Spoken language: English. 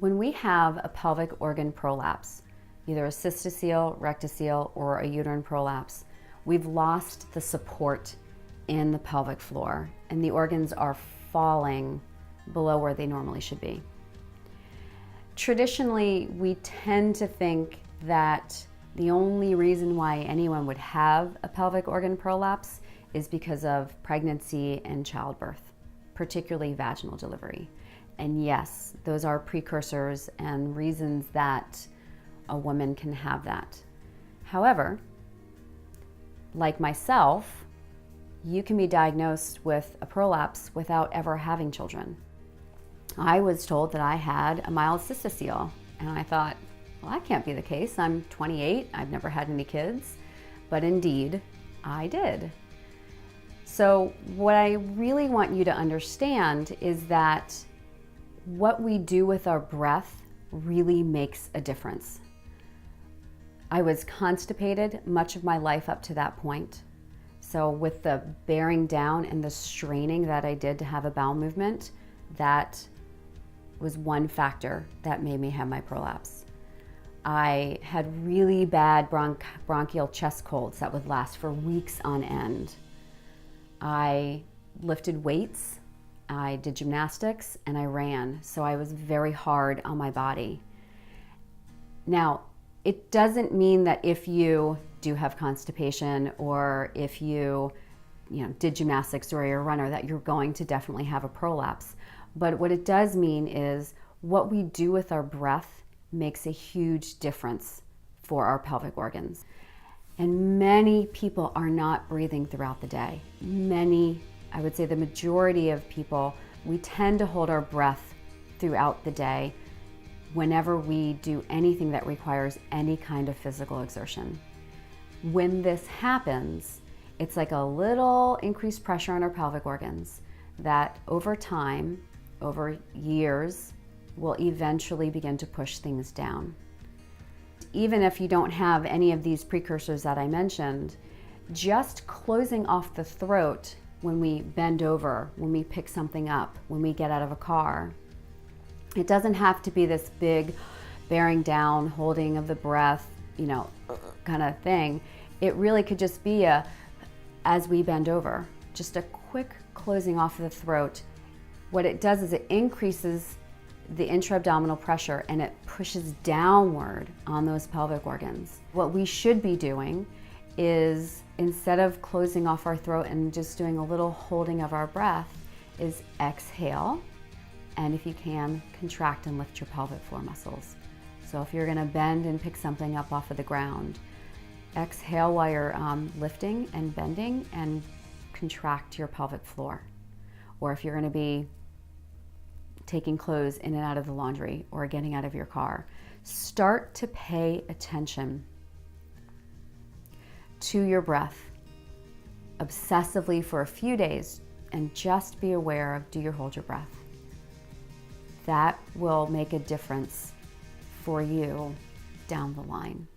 When we have a pelvic organ prolapse, either a cystocele, rectocele, or a uterine prolapse, we've lost the support in the pelvic floor and the organs are falling below where they normally should be. Traditionally, we tend to think that the only reason why anyone would have a pelvic organ prolapse is because of pregnancy and childbirth, particularly vaginal delivery. And yes, those are precursors and reasons that a woman can have that. However, like myself, you can be diagnosed with a prolapse without ever having children. I was told that I had a mild cystocele, and I thought, well, that can't be the case. I'm 28, I've never had any kids, but indeed, I did. So what I really want you to understand is that what we do with our breath really makes a difference. I was constipated much of my life up to that point. So with the bearing down and the straining that I did to have a bowel movement, that was one factor that made me have my prolapse. I had really bad bronchial chest colds that would last for weeks on end. I lifted weights, I did gymnastics, and I ran, so I was very hard on my body. Now, it doesn't mean that if you do have constipation or if you did gymnastics or you're a runner that you're going to definitely have a prolapse. But what it does mean is what we do with our breath makes a huge difference for our pelvic organs. And many people are not breathing throughout the day. Many, I would say the majority of people, we tend to hold our breath throughout the day whenever we do anything that requires any kind of physical exertion. When this happens, it's like a little increased pressure on our pelvic organs that over time, over years, will eventually begin to push things down. Even if you don't have any of these precursors that I mentioned, just closing off the throat when we bend over, when we pick something up, when we get out of a car, it doesn't have to be this big bearing down, holding of the breath, kind of thing. It really could just be as we bend over, just a quick closing off of the throat. What it does is it increases the intra-abdominal pressure and it pushes downward on those pelvic organs. What we should be doing is, instead of closing off our throat and just doing a little holding of our breath, is exhale, and if you can, contract and lift your pelvic floor muscles. So if you're gonna bend and pick something up off of the ground, exhale while you're lifting and bending and contract your pelvic floor. Or if you're gonna be taking clothes in and out of the laundry or getting out of your car, start to pay attention to your breath obsessively for a few days and just be aware of, do you hold your breath? That will make a difference for you down the line.